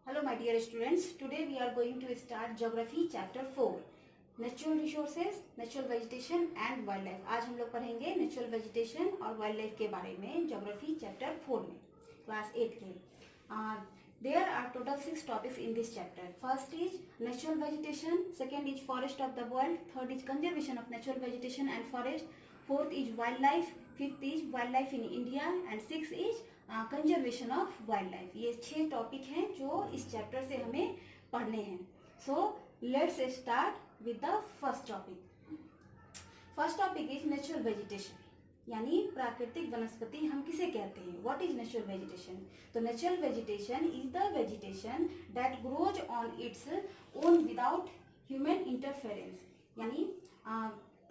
Hello my dear students, today we are going to start Geography chapter 4 Natural Resources, Natural Vegetation and Wildlife। आज हम लोग पढ़ेंगे Natural Vegetation और Wildlife के बारे में Geography chapter 4 में class 8 के। There are total 6 topics in this chapter. First is natural vegetation, second is forest of the world, third is conservation of natural vegetation and forest, fourth is wildlife, fifth is wildlife in India and sixth is conservation of wild life. ये 6 topic हैं जो इस chapter से हमें पढ़ने हैं। So let's start with the first topic. First topic is natural vegetation, यानी प्राकृतिक वनस्पति हम किसे कहते हैं। What is natural vegetation? तो natural vegetation is the vegetation that grows on its own without human interference. यानी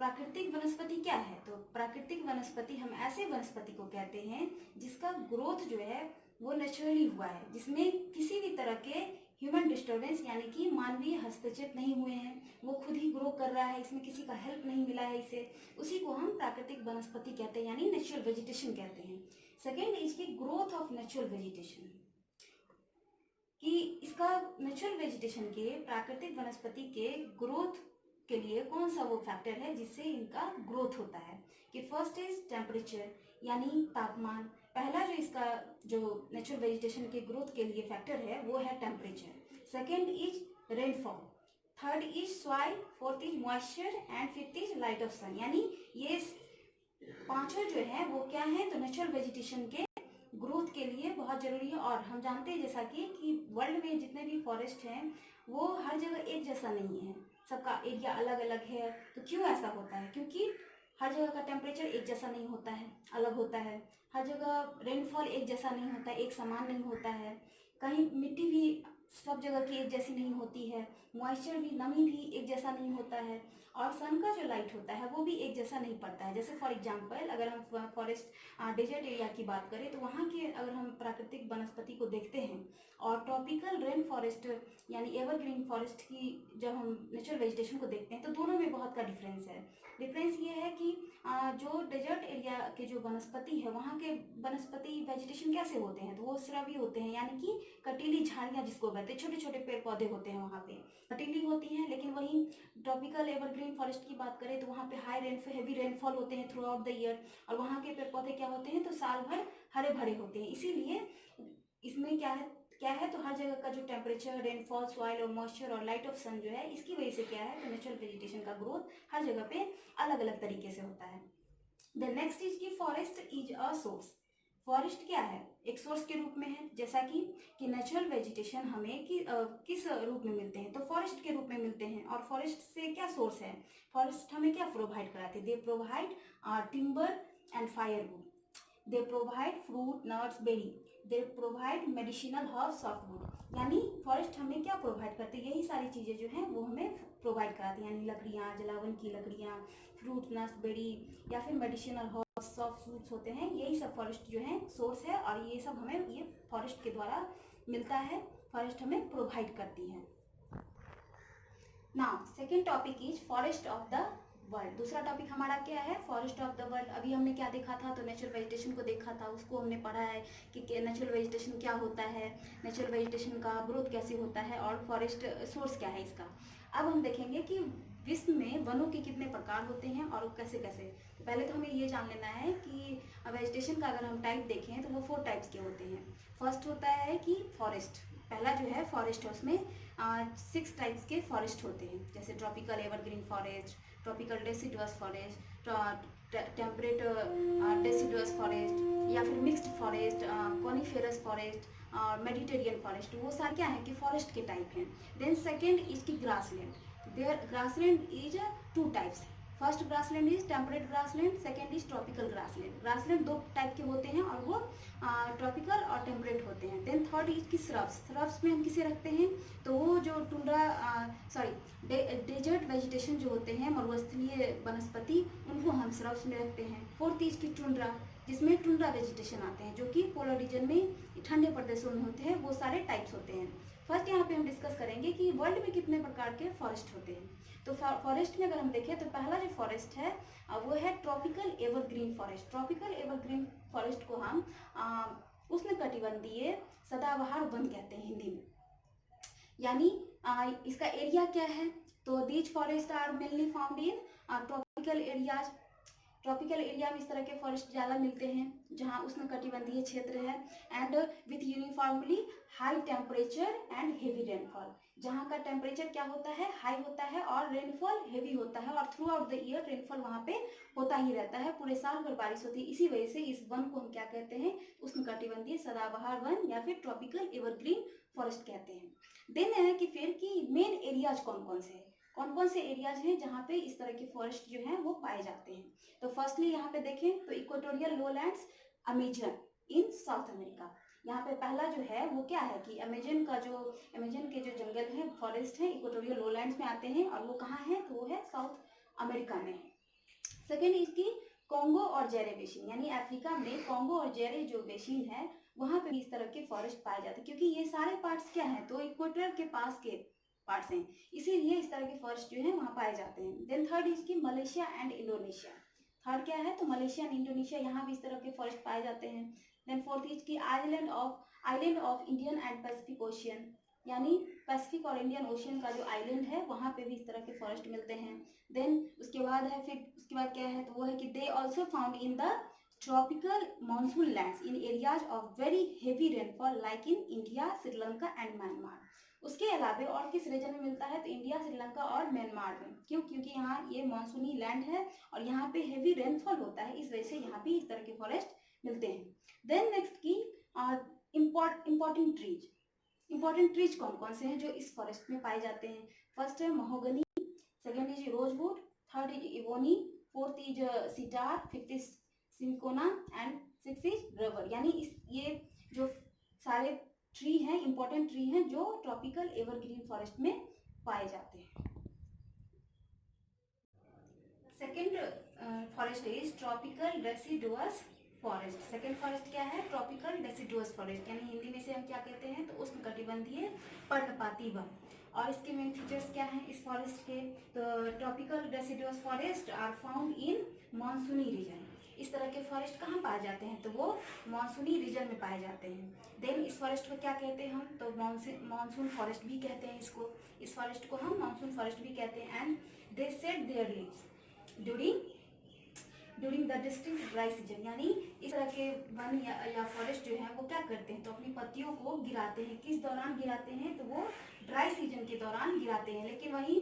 प्राकृतिक वनस्पति क्या है? तो प्राकृतिक वनस्पति हम ऐसे वनस्पति को कहते हैं जिसका ग्रोथ जो है वो नेचुरली हुआ है, जिसमें किसी भी तरह के ह्यूमन डिस्टर्बेंस यानी कि मानवीय हस्तक्षेप नहीं हुए हैं, वो खुद ही ग्रो कर रहा है, इसमें किसी का हेल्प नहीं मिला है इसे, उसी को हम प्राकृतिक वनस्पति कहते हैं, यानी नेचुरल वेजिटेशन कहते हैं। सेकेंड इज की ग्रोथ ऑफ नेचुरल वेजिटेशन, कि इसका नेचुरल वेजिटेशन के प्राकृतिक वनस्पति के ग्रोथ के लिए कौन सा वो फैक्टर है जिससे इनका ग्रोथ होता है। कि फर्स्ट इज टेम्परेचर, यानी तापमान। पहला जो इसका जो नेचुरल वेजिटेशन के ग्रोथ के लिए फैक्टर है वो है temperature. Second is rainfall, third is soil, fourth is moisture and fifth is light of sun. यानी ये पांचों जो है वो क्या है, तो नेचुरल वेजिटेशन के ग्रोथ के लिए बहुत जरूरी है। और हम जानते हैं जैसा कि वर्ल्ड में जितने भी फॉरेस्ट हैं वो हर जगह एक जैसा नहीं है, सबका एरिया अलग अलग है। तो क्यों ऐसा होता है? क्योंकि हर जगह का टेम्परेचर एक जैसा नहीं होता है, अलग होता है। हर जगह रेनफॉल एक जैसा नहीं होता है, एक समान नहीं होता है। कहीं मिट्टी भी सब जगह की एक जैसी नहीं होती है, मॉइस्चर भी, नमी भी एक जैसा नहीं होता है, और सन का जो लाइट होता है वो भी एक जैसा नहीं पड़ता है। जैसे फॉर एग्जांपल अगर हम फॉरेस्ट डेजर्ट एरिया की बात करें तो वहाँ के अगर हम प्राकृतिक वनस्पति को देखते हैं और ट्रॉपिकल रेन फॉरेस्ट यानी एवरग्रीन फॉरेस्ट की जब हम नेचुरल वेजिटेशन को देखते हैं तो दोनों में बहुत का डिफरेंस है। डिफरेंस ये है कि जो डेजर्ट एरिया के जो वनस्पति है वहाँ के वनस्पति वेजिटेशन कैसे होते हैं, तो वो श्रवी होते हैं, यानी कि कटीली झाड़ियाँ जिसको कहते हैं, छोटे छोटे पेड़ पौधे होते हैं वहाँ पे, कटीली होती हैं। लेकिन वहीं ट्रॉपिकल एवरग्रीन फॉरेस्ट की बात करें तो वहाँ पे हेवी रेनफॉल होते हैं थ्रू आउट द ईयर, और वहाँ के पेड़ पौधे क्या होते हैं, तो साल भर हरे भरे होते हैं। इसीलिए इसमें क्या है तो हर जगह का जो टेम्परेचर, रेनफॉल, सॉइल और मॉइस्चर और लाइट ऑफ सन जो है, इसकी वजह से क्या है तो नेचुरल वेजिटेशन का ग्रोथ हर जगह पे अलग अलग तरीके से होता है। द नेक्स्ट इज की forest is a source. Forest क्या है? एक सोर्स के रूप में है। जैसा कि नेचुरल वेजिटेशन हमें किस रूप में मिलते हैं, तो फॉरेस्ट के रूप में मिलते हैं। और फॉरेस्ट से क्या सोर्स है? फॉरेस्ट हमें क्या प्रोवाइड कराते हैं? They provide timber and firewood, they provide fruit, nuts, berry, they provide medicinal herb, softwood. यानी फॉरेस्ट हमें क्या प्रोवाइड करते हैं? यही सारी चीज़ें जो हैं वो हमें प्रोवाइड कराती हैं, यानी लकड़ियाँ, जलावन की लकड़ियाँ, फ्रूट, नट्स, बेरी या फिर मेडिसिनल हर्ब, सॉफ्ट फ्रूट्स होते हैं। यही सब फॉरेस्ट जो है सोर्स है, और ये सब हमें ये फॉरेस्ट के द्वारा मिलता है, फॉरेस्ट हमें प्रोवाइड करती है। Now second topic is forest of the world. दूसरा टॉपिक हमारा क्या है? Forest of the world. अभी हमने क्या देखा था, तो नेचुरल वेजिटेशन को देखा था, उसको हमने पढ़ा है कि नेचुरल वेजिटेशन क्या होता है, नेचुरल वेजिटेशन का ग्रोथ कैसे होता है, और फॉरेस्ट सोर्स क्या है इसका। अब हम देखेंगे कि विश्व में वनों के कितने प्रकार होते हैं और कैसे कैसे। तो पहले तो हमें ये जान लेना है कि वेजिटेशन का अगर हम टाइप देखें तो वो 4 टाइप्स के होते हैं। फर्स्ट होता है कि फॉरेस्ट, पहला जो है फॉरेस्ट है, उसमें 6 टाइप्स के फॉरेस्ट होते हैं, जैसे tropical evergreen forest, tropical deciduous forest, temperate deciduous forest, या फिर मिक्स्ड फॉरेस्ट, कॉनिफेरस फॉरेस्ट और मेडिटेरियन फॉरेस्ट। वो सारे क्या है कि फॉरेस्ट के टाइप हैं। देन सेकेंड इज की grassland. There grassland is 2 types. First grassland is temperate grassland, second is tropical grassland. Grassland 2 type के होते हैं और वो ट्रॉपिकल और टेम्परेट होते हैं। देन थर्ड इज की श्रब्स। श्रब्स में हम किसे रखते हैं, तो वो जो डेजर्ट वेजिटेशन जो होते हैं, मरुस्थलीय वनस्पति, उनको हम श्रब्स में रखते हैं। फोर्थ इज की टुंड्रा, जिसमें टुंड्रा वेजिटेशन आते हैं, जो कि पोलर रीजन में ठंडे प्रदेशों में होते हैं। वो सारे टाइप्स होते हैं। फर्स्ट यहाँ पे हम डिस्कस करेंगे कि वर्ल्ड में कितने प्रकार के फॉरेस्ट होते हैं। तो फॉरेस्ट में अगर हम देखें तो पहला जो फॉरेस्ट है वो है tropical evergreen forest. Tropical evergreen forest को हम उष्णकटिबंधीय सदाबहार वन कहते हैं हिंदी में। यानी इसका एरिया क्या है, तो these forest are mainly found in tropical areas. Tropical area में इस तरह के फॉरेस्ट ज़्यादा मिलते हैं जहाँ उष्णकटिबंधीय क्षेत्र है, and with uniformly high temperature and heavy rainfall. जहाँ का टेम्परेचर क्या होता है, हाई होता है, और रेनफॉल हेवी होता है, और through out the year rainfall वहाँ पे होता ही रहता है, पूरे साल भर बारिश होती है। इसी वजह से इस वन को हम क्या कहते हैं, उष्णकटिबंधीय सदाबहार वन या फिर ट्रॉपिकल एवरग्रीन फॉरेस्ट कहते हैं। देन है कि फिर की मेन एरियाज कौन कौन से हैं, कौन कौन से एरियाज हैं जहाँ पे इस तरह के फॉरेस्ट जो हैं वो पाए जाते हैं। तो फर्स्टली यहाँ पे देखें तो इक्वेटोरियल लोलैंड्स, अमेजन इन साउथ अमेरिका। यहाँ पे पहला जो है वो क्या है कि अमेजन के जो जंगल है, फॉरेस्ट है, इक्वेटोरियल लोलैंड्स में आते हैं, और वो कहाँ है, तो वो है साउथ अमेरिका में है। सेकेंड इसकी कॉन्गो और जेरे बेसिन, यानी अफ्रीका में कॉन्गो और जेरे जो बेसिन है वहाँ पे भी इस तरह के फॉरेस्ट पाए जाते हैं, क्योंकि ये सारे पार्ट्स क्या हैं, तो इक्वेटर के पास के पार्ट्स हैं, इसीलिए इस तरह के फॉरेस्ट जो है वहाँ पाए जाते हैं। देन थर्ड इसकी मलेशिया एंड इंडोनेशिया। थर्ड क्या है, तो मलेशिया एंड इंडोनेशिया, यहाँ भी इस तरह के फॉरेस्ट पाए जाते हैं। देन फोर्थ इसकी island of Indian and Pacific ocean, यानी पैसिफिक और इंडियन ओशियन का जो आइलैंड है वहाँ पे भी इस तरह के फॉरेस्ट मिलते हैं। देन उसके बाद क्या है, तो वो है कि they also found in the tropical monsoon lands in areas of very heavy rainfall like in India, Sri Lanka and Myanmar. उसके अलावा और किस रीजन में मिलता है, तो इंडिया, श्रीलंका और म्यांमार में। क्यों, क्योंकि यहाँ ये मानसूनी लैंड है और यहाँ पे हेवी रेनफॉल होता है, इस वजह से यहाँ पे इस तरह के फॉरेस्ट मिलते हैं। देन नेक्स्ट की इंपॉर्टेंट ट्रीज कौन कौन से हैं जो इस फॉरेस्ट में पाए जाते हैं। फर्स्ट है mahogany, second is rosewood, third is ebony, fourth is cedar, fifth is cinchona and six is rubber. यानी ये जो सारे ट्री हैं, इंपॉर्टेंट ट्री हैं जो ट्रॉपिकल एवरग्रीन फॉरेस्ट में पाए जाते हैं। Second forest is tropical deciduous forest. Second forest क्या है, ट्रॉपिकल डेसिडुअस फॉरेस्ट, यानी हिंदी में से हम क्या कहते हैं, तो उष्णकटिबंधीय पर्णपाती वन। और इसके मेन फीचर्स क्या हैं इस फॉरेस्ट के, तो tropical deciduous forest are found in मानसूनी रीजन। इस तरह के फॉरेस्ट कहाँ पाए जाते हैं, तो वो मानसूनी रीजन में पाए जाते हैं। देन इस फॉरेस्ट को क्या कहते हैं हम, तो मानसून फॉरेस्ट भी कहते हैं इसको। इस फॉरेस्ट को हम मानसून फॉरेस्ट भी कहते हैं। And they shade there leaves during the distinct dry season, यानी इस तरह के वन या फॉरेस्ट जो है वो क्या करते हैं, तो अपनी पत्तियों को गिराते हैं। किस दौरान गिराते हैं, तो वो ड्राई सीजन के दौरान गिराते हैं। लेकिन वहीं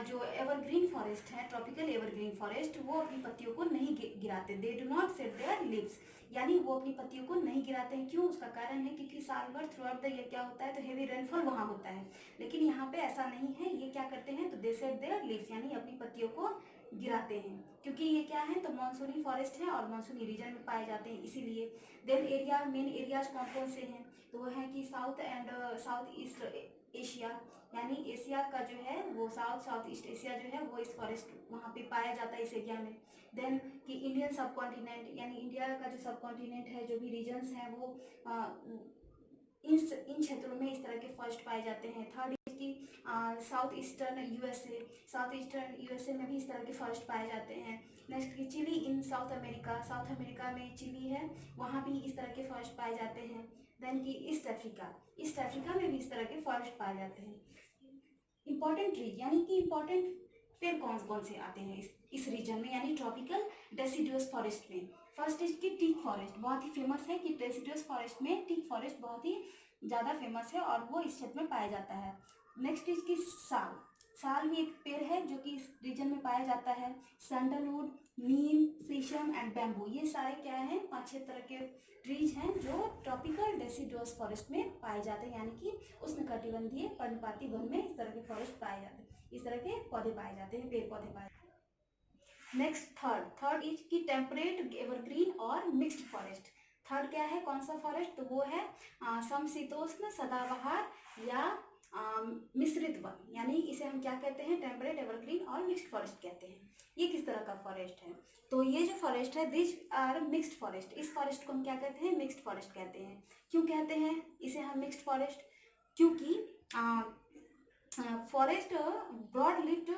जो एवरग्रीन फॉरेस्ट है, ट्रॉपिकल एवरग्रीन फॉरेस्ट, वो अपनी पत्तियों को नहीं गिराते। They do not shade there leaves, यानी वो अपनी पत्तियों को नहीं गिराते हैं। क्यों, उसका कारण है क्योंकि साल भर थ्रू आउट द ईयर क्या होता है, तो हेवी रेनफॉल वहाँ होता है। लेकिन यहाँ पे ऐसा नहीं है, ये क्या करते हैं, तो दे शेड देयर लीव्स, यानी अपनी पत्तियों को गिराते हैं, क्योंकि ये क्या है, तो मानसूनी फॉरेस्ट है और मानसूनी रीजन में पाए जाते हैं, इसीलिए। देन मेन एरियाज कौन कौन से हैं, तो वो है कि साउथ ईस्ट एशिया, यानी एशिया का जो है वो साउथ ईस्ट एशिया जो है वो इस फॉरेस्ट वहाँ पे पाया जाता है, इस एरिया में। देन कि इंडियन सब कॉन्टिनेंट, यानी इंडिया का जो सब कॉन्टिनेंट है, जो भी रीजन्स हैं, वो इन क्षेत्रों में इस तरह के फॉरेस्ट पाए जाते हैं। थर्ड की साउथ ईस्टर्न यूएसए में भी इस तरह के फॉरेस्ट पाए जाते हैं। नेक्स्ट की चिली इन साउथ अमेरिका में चिली है, वहाँ भी इस तरह के फॉरेस्ट पाए जाते हैं। देन की ईस्ट अफ्रीका में भी इस तरह के फॉरेस्ट पाए जाते हैं। इंपॉर्टेंट ट्रीज, यानी कि इंपॉर्टेंट पेड़ कौन कौन से आते हैं इस रीजन में, यानी ट्रॉपिकल डेसिडुअस फॉरेस्ट में। फर्स्ट इज की टीक फॉरेस्ट, बहुत ही फेमस है कि डेसिडुअस फॉरेस्ट में टीक फॉरेस्ट बहुत ही ज़्यादा फेमस है और वो इस क्षेत्र में पाया जाता है। नेक्स्ट इज की साल भी एक पेड़ है जो कि इस रीजन में पाया जाता है। सैंडलवुड, नीम, शीशम एंड बैम्बू, ये सारे क्या हैं, 5-6 तरह के ट्रीज हैं जो ट्रॉपिकल डेसिडुअस फॉरेस्ट में पाए जाते हैं, यानी कि उष्णकटिबंधीय पर्णपाती वन में इस तरह के फॉरेस्ट पाए जाते हैं, इस तरह के पौधे पाए जाते हैं, पेड़ पौधे पाए जाते हैं। नेक्स्ट थर्ड इज की टेम्परेट एवरग्रीन और मिक्स्ड फॉरेस्ट। थर्ड क्या है, कौन सा फॉरेस्ट, तो वो है समशीतोष्ण सदाबहार या मिश्रित वन, यानी इसे हम क्या कहते हैं, टेम्परेट एवरग्रीन और मिक्स्ड फॉरेस्ट कहते हैं। ये किस तरह का फॉरेस्ट है, तो ये जो फॉरेस्ट है दिस आर मिक्स्ड फॉरेस्ट, इस फॉरेस्ट को हम क्या कहते हैं, मिक्स्ड फॉरेस्ट कहते हैं। क्यों कहते हैं इसे हम मिक्स्ड फॉरेस्ट, क्योंकि forest broad leaved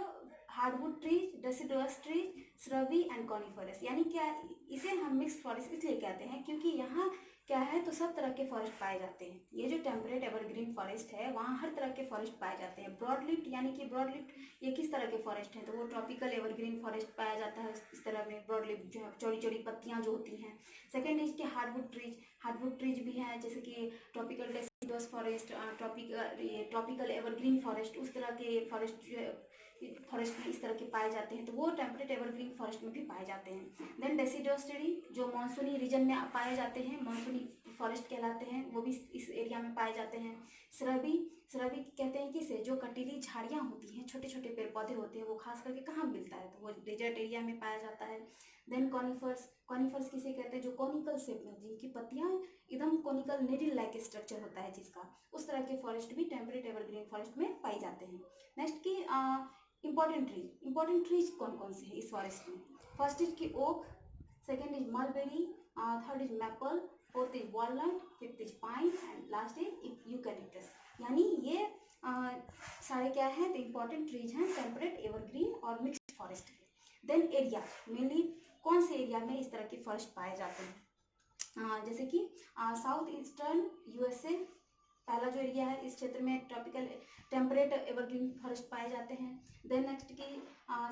hardwood trees, deciduous trees, shrubby and coniferous, यानी क्या इसे हम मिक्स्ड फॉरेस्ट इसलिए कहते हैं क्योंकि यहाँ क्या है, तो सब तरह के फॉरेस्ट पाए जाते हैं। ये जो टेम्परेट एवरग्रीन फॉरेस्ट है वहाँ हर तरह के फॉरेस्ट पाए जाते हैं। ब्रॉड लीफ यानी कि ब्रॉड लीफ ये किस तरह के फॉरेस्ट हैं, तो वो ट्रॉपिकल एवरग्रीन फॉरेस्ट पाया जाता है। इस तरह में ब्रॉड लीफ जो चौड़ी चौड़ी पत्तियाँ जो होती हैं। सेकेंड इज के हार्डवुड ट्रीज भी हैं, जैसे कि tropical deciduous forest, tropical evergreen forest, उस तरह के फॉरेस्ट फॉरेस्ट में इस तरह के पाए जाते हैं, तो वो टेम्परेट एवरग्रीन फॉरेस्ट में भी पाए जाते हैं। देन डेसिडुअस ट्री जो मानसूनी रीजन में पाए जाते हैं, मानसूनी फॉरेस्ट कहलाते हैं, वो भी इस एरिया में पाए जाते हैं। श्रबी कहते हैं किसे, जो कटीली झाड़ियाँ होती हैं, छोटे छोटे पेड़ पौधे होते हैं, वो खास करके कहाँ मिलता है, तो वो डेजर्ट एरिया में पाया जाता है। देन कॉनिफर्स किसे कहते हैं, जो कॉनिकल शेप में, जिनकी पत्तियाँ एकदम कॉनिकल नेडल लाइक स्ट्रक्चर होता है जिसका, उस तरह के फॉरेस्ट भी टेम्परेट एवरग्रीन फॉरेस्ट में पाई जाते हैं। नेक्स्ट की इंपॉर्टेंट ट्रीज कौन कौन से हैं इस फॉरेस्ट में। फर्स्ट इज की oak, second is mulberry, third is maple, fourth is walnut, fifth is pine and last is eucalyptus. यानी ये सारे क्या हैं, तो इंपॉर्टेंट ट्रीज हैं टेम्परेट एवरग्रीन और मिक्स्ड फॉरेस्ट के। देन एरिया, मेनली कौन से एरिया में इस तरह के फॉरेस्ट पाए जाते हैं, जैसे कि साउथ ईस्टर्न यूएसए पहला जो एरिया है, इस क्षेत्र में ट्रॉपिकल टेम्परेट एवरग्रीन फॉरेस्ट पाए जाते हैं। देन नेक्स्ट की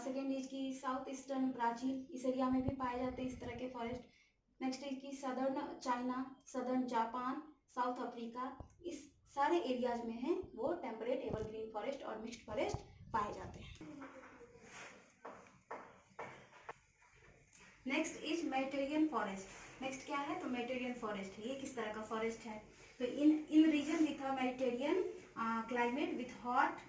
सेकेंड इज की साउथ ईस्टर्न ब्राजील, इस एरिया में भी पाए जाते हैं इस तरह के फॉरेस्ट। नेक्स्ट इज की southern China, southern Japan, south Africa, इस सारे एरियाज में हैं वो टेम्परेट एवरग्रीन फॉरेस्ट और मिक्स्ड फॉरेस्ट पाए जाते हैं। Next is Mediterranean forest. Next क्या है, तो मेडिटेरियन फॉरेस्ट है। ये किस तरह का फॉरेस्ट है, तो in region with a Mediterranean climate with hot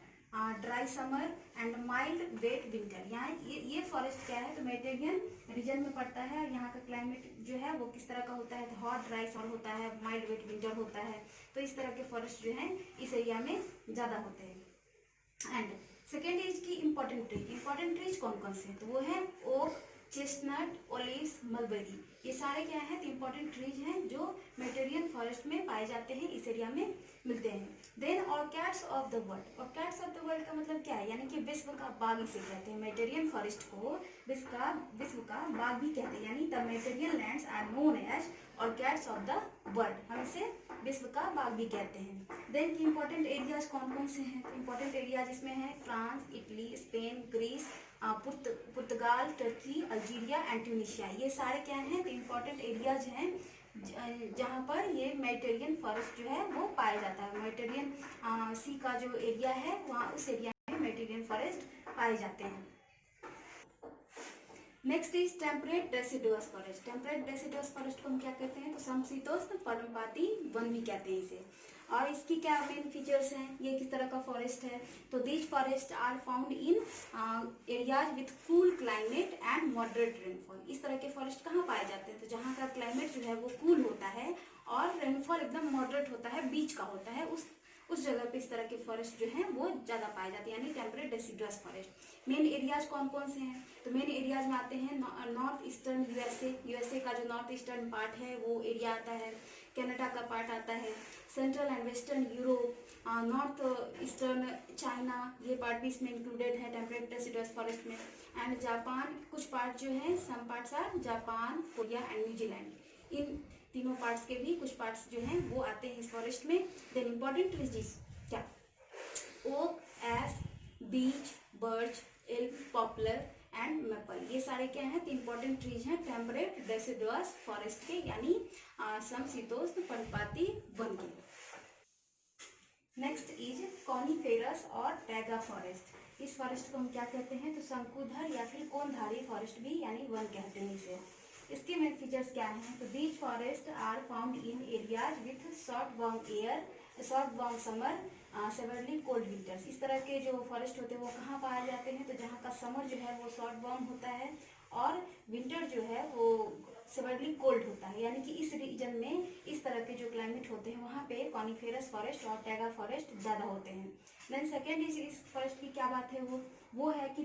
dry summer and mild wet winter. यहाँ ये फॉरेस्ट क्या है, तो मेडिटेरियन रीजन में पड़ता है। यहाँ का क्लाइमेट जो है वो किस तरह का होता है, तो हॉट ड्राई समर होता है, माइल्ड वेट विंटर होता है, तो इस तरह के फॉरेस्ट जो है इस एरिया में ज़्यादा होते हैं। एंड सेकेंड इज की इंपॉर्टेंट ट्रीज कौन कौन से हैं, तो वो है ओक, चेस्टनट, ओलिव्स, मलबेरी। ये सारे क्या है, तो इंपॉर्टेंट ट्रीज हैं जो मेडिटेरियन फॉरेस्ट में पाए जाते हैं, इस एरिया में मिलते हैं। Then orchids of the world. Orchids of the world का मतलब क्या है, यानी कि विश्व का बाग इसे कहते हैं। मेडिटेरियन फॉरेस्ट को विश्व का बाग भी कहते हैं, यानी the Mediterranean lands are known as orchids of the world, हम इसे विश्व का बाग भी कहते हैं। देन की इंपॉर्टेंट एरियाज कौन कौन से हैं, इंपॉर्टेंट एरियाज इसमें हैं France, Italy, Spain, Greece, Portugal, Turkey, Algeria and Tunisia. ये सारे क्या हैं, तो इम्पॉर्टेंट एरियाज हैं जहाँ पर ये मेडिटेरियन फॉरेस्ट जो है वो पाया जाता है। मेडिटेरियन सी का जो एरिया है वहाँ उस एरिया में मेडिटेरियन फॉरेस्ट पाए जाते हैं। Next is temperate deciduous forest. Temperate deciduous forest को हम क्या कहते हैं, तो समशीतोष्ण पर्णपाती वन भी कहते हैं इसे। और इसकी क्या मेन फीचर्स हैं, ये किस तरह का फॉरेस्ट है, तो these forest are found in areas with cool climate and moderate rainfall. इस तरह के फॉरेस्ट कहाँ पाए जाते हैं, तो जहाँ का क्लाइमेट जो है वो कूल होता है और रेनफॉल एकदम मॉडरेट होता है, बीच का होता है, उस जगह पे इस तरह के फॉरेस्ट जो हैं वो ज़्यादा पाए जाते हैं, यानी temperate deciduous forest. Main areas कौन कौन से हैं, तो मेन एरियाज में आते हैं नॉर्थ ईस्टर्न यूएसए का जो नॉर्थ ईस्टर्न पार्ट है वो एरिया आता है, कनाडा का पार्ट आता है, central and western Europe, north eastern China, ये पार्ट भी इसमें इंक्लूडेड है टेम्परेट डेसिडुअस फॉरेस्ट में। एंड जापान, कुछ पार्ट जो है some parts are Japan, Korea and New Zealand, इन तीनों पार्ट्स के भी कुछ पार्ट्स जो हैं वो आते हैं इस फॉरेस्ट में। देन इंपॉर्टेंट ट्रीज क्या, oak, ash, beech, birch, elm, poplar and maple, ये सारे क्या हैं, तो इंपॉर्टेंट ट्रीज हैं टेम्परेट डेसिडुअस फॉरेस्ट के, यानी समशीतोष्ण पर्णपाती वन के। नेक्स्ट इज कॉनिफेरस और टैगा फॉरेस्ट। इस फॉरेस्ट को हम क्या कहते हैं, तो शंकुधर या फिर कोनधारी फॉरेस्ट भी यानी वन कहते हैं इसे। इसके मेन फीचर्स क्या हैं, तो these forest are found in areas with short warm summer, severely cold winters. इस तरह के जो फॉरेस्ट होते हैं वो कहाँ पाए जाते हैं, तो जहाँ का समर जो है वो शॉर्ट वार्म होता है और विंटर जो है वो सेवरली कोल्ड होता है, यानी कि इस रीजन में इस तरह के जो क्लाइमेट होते हैं वहाँ पे कॉनिफेरस फॉरेस्ट और टैगा फॉरेस्ट ज़्यादा होते हैं। देन सेकेंड इस फॉरेस्ट की क्या बात है, वो है कि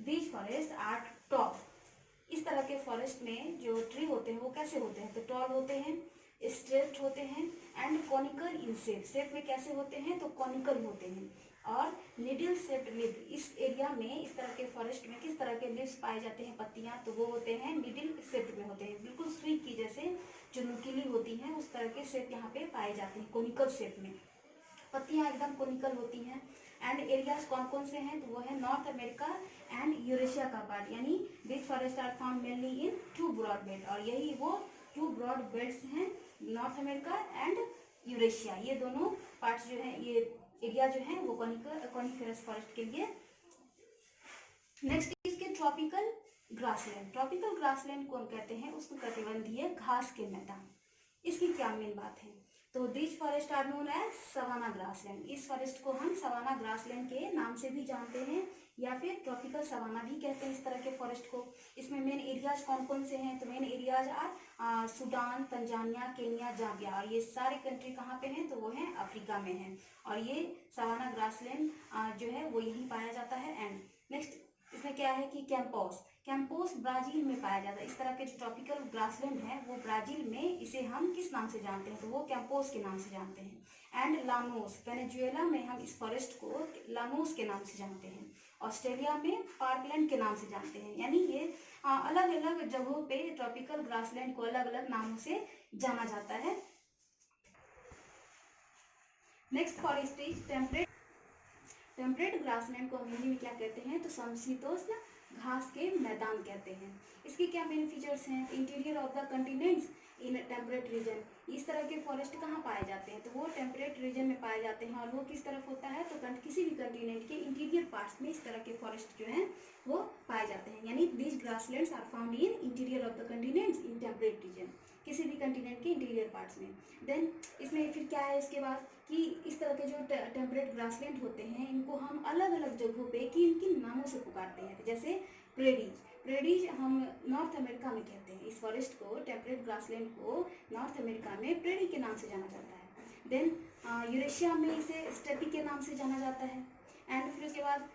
दीज फॉरेस्ट आर टॉप। इस तरह के फॉरेस्ट में जो ट्री होते हैं वो कैसे होते हैं, तो टॉल होते हैं, स्ट्रेट होते हैं and conical in shape, shape में कैसे होते हैं तो कॉनिकल होते हैं। और निडल शेप्ड लीफ, इस एरिया में इस तरह के फॉरेस्ट में किस तरह के लीव्स पाए जाते हैं, पत्तियां, तो वो होते हैं निडल शेप्ड में होते हैं, बिल्कुल सुई की जैसे जो नुकीली होती हैं उस तरह के शेप यहाँ पे पाए जाते हैं, कोनिकल शेप में पत्तियां एकदम कोनिकल होती हैं। एंड एरियाज कौन कौन से हैं तो वो है नॉर्थ अमेरिका एंड यूरेशिया का पार्ट, यानी this forest are found mainly in 2 broad belt, और यही वो 2 ब्रॉड बेल्ट्स हैं, नॉर्थ अमेरिका एंड यूरेशिया, ये दोनों पार्ट्स जो हैं, ये एरिया जो है वो कॉनिफेरस फॉरेस्ट के लिए। नेक्स्ट इसके ट्रॉपिकल ग्रासलैंड, ट्रॉपिकल ग्रासलैंड कौन कहते हैं, उष्णकटिबंधीय घास के मैदान। इसकी क्या मेन बात है तो this forest are known as savanna grassland, इस फॉरेस्ट को हम सवाना ग्रासलैंड के नाम से भी जानते हैं या फिर ट्रॉपिकल सवाना भी कहते हैं इस तरह के फॉरेस्ट को। इसमें मेन एरियाज कौन कौन से हैं तो main areas are Sudan, Tanzania, Kenya, Zambia, और ये सारे कंट्री कहाँ पे हैं तो वो हैं अफ्रीका में हैं, और ये सवाना ग्रासलैंड जो है वो यहीं पाया जाता है। एंड नेक्स्ट इसमें क्या है कि कैंपोस, कैंपोस ब्राजील में पाया जाता है, इस तरह के जो ट्रॉपिकल ग्रासलैंड है वो ब्राजील में इसे हम किस नाम से जानते हैं तो वो कैंपोस के नाम से जानते हैं। एंड लानोस, वेनेजुएला में हम इस फॉरेस्ट को लानोस के नाम से जानते हैं, ऑस्ट्रेलिया में पार्कलैंड के नाम से जानते हैं, यानी ये अलग अलग जगहों पे ट्रॉपिकल ग्रासलैंड को अलग अलग नामों से जाना जाता है। Next forest is temperate, temperate grassland को हम हिंदी में क्या कहते हैं तो समशीतोष्ण घास के मैदान कहते हैं। इसके क्या मेन फीचर्स हैं, interior of the continents in temperate reason, इस तरह के फॉरेस्ट कहाँ पाए जाते हैं तो वो टेम्परेट रीजन में पाए जाते हैं, और वो किस तरफ होता है तो किसी भी कंटिनेंट के इंटीरियर पार्ट्स में इस तरह के फॉरेस्ट जो हैं वो पाए जाते हैं, यानी these grasslands are found in interior of the continents in temperate region, किसी भी कंटिनेंट के इंटीरियर पार्ट्स में। देन इसमें फिर क्या है इसके बाद कि इस तरह के जो टेम्परेट ग्रासलैंड होते हैं इनको हम अलग अलग जगहों पे किन किन नामों से पुकारते हैं, जैसे प्रेडीज, प्रेडीज हम नॉर्थ अमेरिका में कहते हैं, इस फॉरेस्ट को टेम्परेट ग्रासलैंड को नॉर्थ अमेरिका में प्रेडी के नाम से जाना जाता है। देन यूरेशिया में इसे स्टेपी के नाम से जाना जाता है। एंड फिर उसके बाद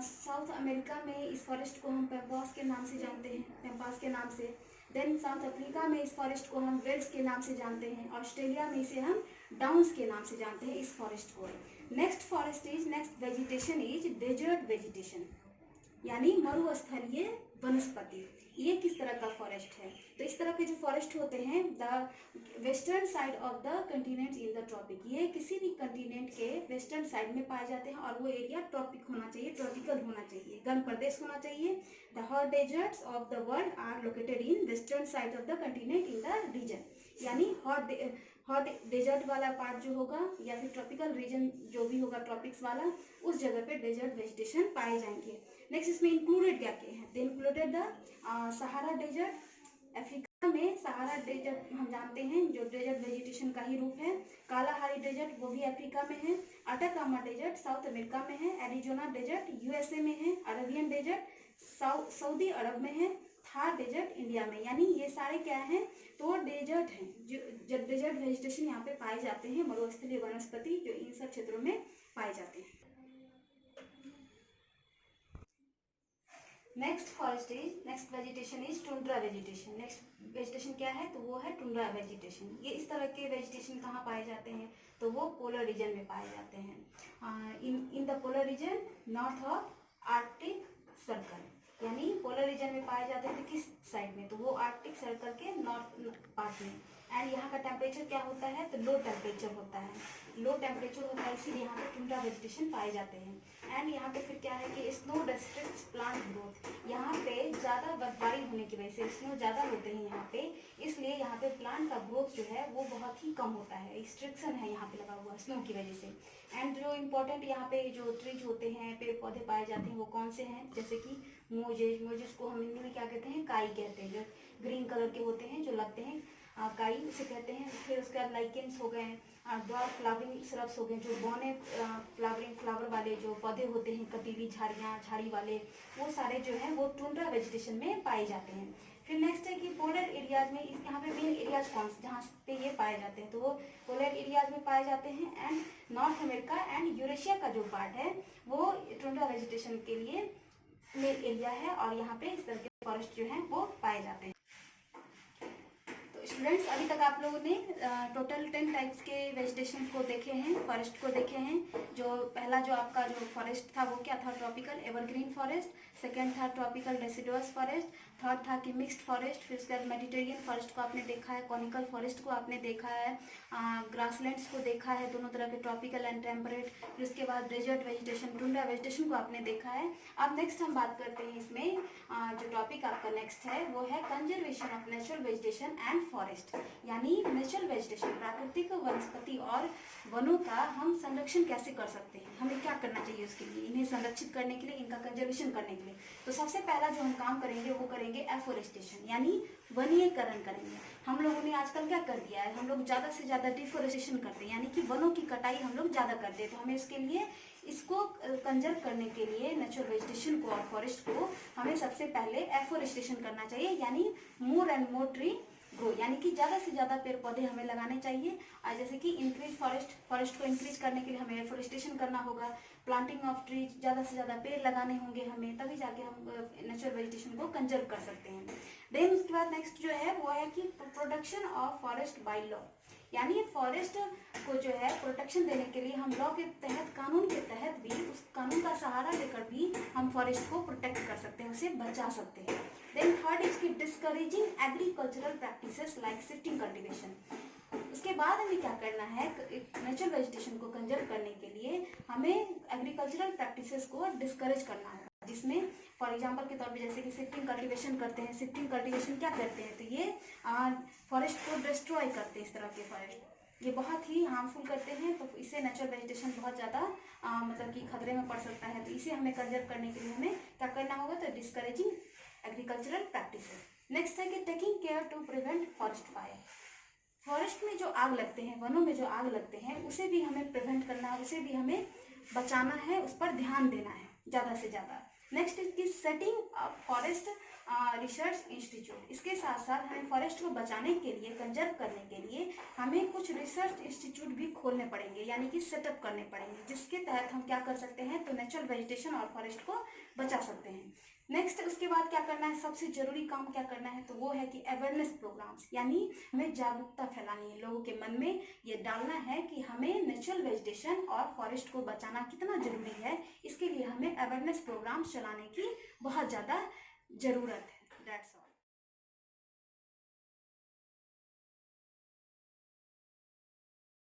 साउथ अमेरिका में इस फॉरेस्ट को हम पेम्पास के नाम से जानते हैं, पेम्पास के नाम से। देन साउथ अफ्रीका में इस फॉरेस्ट को हम वेल्स के नाम से जानते हैं, ऑस्ट्रेलिया में इसे हम डाउन्स के नाम से जानते हैं इस फॉरेस्ट को। Next forest is, next vegetation is desert vegetation, यानी मरुस्थलीय वनस्पति। ये किस तरह का फॉरेस्ट है तो इस तरह के जो फॉरेस्ट होते हैं the western side of the continent in the tropic, ये किसी भी कंटिनेंट के वेस्टर्न साइड में पाए जाते हैं, और वो एरिया ट्रॉपिक होना चाहिए, ट्रॉपिकल होना चाहिए, गर्म प्रदेश होना चाहिए। The hot deserts of the world are located in western side of the continent in the region, यानी हॉट डेजर्ट वाला पार्ट जो होगा या फिर ट्रॉपिकल रीजन जो भी होगा ट्रॉपिक्स वाला, उस जगह पे डेजर्ट वेजिटेशन पाए जाएंगे। नेक्स्ट इसमें इंक्लूडेड क्या क्या है, they included the Sahara desert, Africa में सहारा डेजर्ट हम जानते हैं जो डेजर्ट वेजिटेशन का ही रूप है। कालाहारी डेजर्ट वो भी अफ्रीका में है। अटाकामा डेजर्ट साउथ अमेरिका में है। एरिजोना डेजर्ट यूएसए में है। अरबियन डेजर्ट सऊदी अरब में है। थार डेजर्ट इंडिया में, यानी ये सारे क्या हैं तो डेजर्ट हैं जो डेजर्ट वेजिटेशन यहाँ पे पाए जाते हैं, मरुस्थलीय वनस्पति जो इन सब क्षेत्रों में पाए जाते हैं। Next forest is, next vegetation is tundra vegetation. Next vegetation क्या है तो वो है टुंड्रा वेजिटेशन। ये इस तरह के वेजिटेशन कहाँ पाए जाते हैं तो वो पोलर रीजन में पाए जाते हैं, in the polar region north of Arctic circle, यानी पोलर रीजन में पाए जाते हैं किस साइड में तो वो आर्कटिक सर्कल के नॉर्थ पार्ट में। एंड यहाँ का टेम्परेचर क्या होता है तो लो टेम्परेचर होता है, लो टेम्परेचर होता है, इसीलिए यहाँ पे टुंड्रा वेजिटेशन पाए जाते हैं। एंड यहाँ पे फिर क्या है कि स्नो रेस्ट्रिक्ट्स प्लांट ग्रोथ, यहाँ पे ज़्यादा बर्फबारी होने की वजह से स्नो ज़्यादा होते हैं यहाँ पे, इसलिए यहाँ पे प्लांट का ग्रोथ जो है वो बहुत ही कम होता है, रिस्ट्रिक्शन है यहाँ पे लगा हुआ स्नो की वजह से। एंड जो इम्पोर्टेंट यहाँ पे जो ट्रीज होते हैं, पेड़ पौधे पाए जाते हैं वो कौन से हैं, जैसे कि मोजेस, मोजेस को हम हिंदी में क्या कहते हैं काई कहते हैं, जो ग्रीन कलर के होते हैं जो लगते हैं काई उसे कहते हैं। फिर उसके बाद लाइकेंस हो गए, ड्वार्फ फ्लावरिंग श्रब्स हो गए, जो बौने फ्लावरिंग फ्लावर वाले जो पौधे होते हैं, कटीली झाड़ियाँ झाड़ी वाले, वो सारे जो है वो टुंड्रा वेजिटेशन में पाए जाते हैं। फिर नेक्स्ट है कि पोलर एरियाज में, इस यहाँ पे मेन एरियाज कौन से जहाँ पे ये पाए जाते हैं तो वो पोलर एरियाज में पाए जाते हैं। And north America and Eurasia का जो पार्ट है वो टुंड्रा वेजिटेशन के लिए मेन एरिया है, और यहाँ पे इस तरह के फॉरेस्ट जो है वो पाए जाते हैं। तो स्टूडेंट्स, अभी तक आप लोगों ने टोटल 10 टाइप्स के वेजिटेशन को देखे हैं, फॉरेस्ट को देखे हैं। जो पहला जो आपका जो फॉरेस्ट था वो क्या था? Tropical evergreen forest. सेकंड था ट्रॉपिकल डेसिडुअस फॉरेस्ट। थर्ड था कि मिक्स्ड फॉरेस्ट। फिर उसके बाद मेडिटेरियन फॉरेस्ट को आपने देखा है, कॉनिकल फॉरेस्ट को आपने देखा है, ग्रासलैंड्स को देखा है, दोनों तरह के ट्रॉपिकल एंड टेम्परेट। फिर उसके बाद डेजर्ट वेजिटेशन, टुंड्रा वेजिटेशन को आपने देखा है। अब नेक्स्ट हम बात करते हैं इसमें जो टॉपिक आपका नेक्स्ट है वो है conservation of natural vegetation and forest, यानी नेचुरल वेजिटेशन, प्राकृतिक वनस्पति और वनों का हम संरक्षण कैसे कर सकते हैं, हमें क्या करना चाहिए उसके लिए, इन्हें संरक्षित करने के लिए, इनका कंजर्वेशन करने के लिए। तो सबसे पहला जो हम काम करेंगे वो करेंगे एफोरेस्टेशन, यानी वनीयकरण करेंगे। हम लोगों ने आजकल क्या कर दिया है, हम लोग ज़्यादा से ज़्यादा डिफोरेस्टेशन करते हैं, यानी कि वनों की कटाई हम लोग ज़्यादा करते हैं। तो हमें इसके लिए, इसको कंजर्व करने के लिए नेचुरल वेजिटेशन को और फॉरेस्ट को हमें सबसे पहले एफोरेस्टेशन करना चाहिए, यानी more and more tree grow, यानी कि ज़्यादा से ज़्यादा पेड़ पौधे हमें लगाने चाहिए। जैसे कि इंक्रीज फॉरेस्ट को इंक्रीज करने के लिए हमें एफोरेस्टेशन करना होगा, प्लांटिंग ऑफ ट्रीज, ज़्यादा से ज़्यादा पेड़ लगाने होंगे हमें, तभी जाके हम नेचुरल वेजिटेशन को कंजर्व कर सकते हैं। देन उसके बाद नेक्स्ट जो है वो है कि protection of forest by law, यानी फॉरेस्ट को जो है प्रोटेक्शन देने के लिए हम लॉ के तहत, कानून के तहत भी, उस कानून का सहारा लेकर भी हम फॉरेस्ट को प्रोटेक्ट कर सकते हैं, उसे बचा सकते हैं। देन थर्ड इज की discouraging agricultural practices like shifting cultivation. उसके बाद हमें क्या करना है, नेचुरल वेजिटेशन को कंजर्व करने के लिए हमें एग्रीकल्चरल प्रैक्टिसेस को डिस्करेज करना है, जिसमें फॉर एग्जांपल के तौर पे जैसे कि शिफ्टिंग कल्टीवेशन करते हैं। शिफ्टिंग कल्टीवेशन क्या करते हैं, तो ये फॉरेस्ट को डिस्ट्रॉय करते हैं। इस तरह के फॉरेस्ट ये बहुत ही हार्मफुल करते हैं, तो इससे नेचुरल वेजिटेशन बहुत ज़्यादा मतलब कि खतरे में पड़ सकता है। तो इसे हमें कंजर्व करने के लिए हमें क्या करना होगा, तो डिस्करेजिंग एग्रीकल्चरल प्रैक्टिसेस। नेक्स्ट है कि taking care to prevent forest fire. Forest में जो आग लगते हैं, वनों में जो आग लगते हैं, उसे भी हमें प्रिवेंट करना है, उसे भी हमें बचाना है, उस पर ध्यान देना है ज़्यादा से ज़्यादा। Next is setting up forest research institute. इसके साथ साथ हमें फॉरेस्ट को बचाने के लिए, कंजर्व करने के लिए हमें कुछ रिसर्च इंस्टीट्यूट भी खोलने पड़ेंगे, यानी कि सेटअप करने पड़ेंगे, जिसके तहत हम क्या कर सकते हैं, तो नेचुरल वेजिटेशन और फॉरेस्ट को बचा सकते हैं। नेक्स्ट उसके बाद क्या करना है, सबसे जरूरी काम क्या करना है, तो वो है कि अवेयरनेस प्रोग्राम्स, यानी हमें जागरूकता फैलानी है, लोगों के मन में ये डालना है कि हमें नेचुरल वेजिटेशन और फॉरेस्ट को बचाना कितना जरूरी है। इसके लिए हमें अवेयरनेस प्रोग्राम्स चलाने की बहुत ज़्यादा ज़रूरत है। That's all.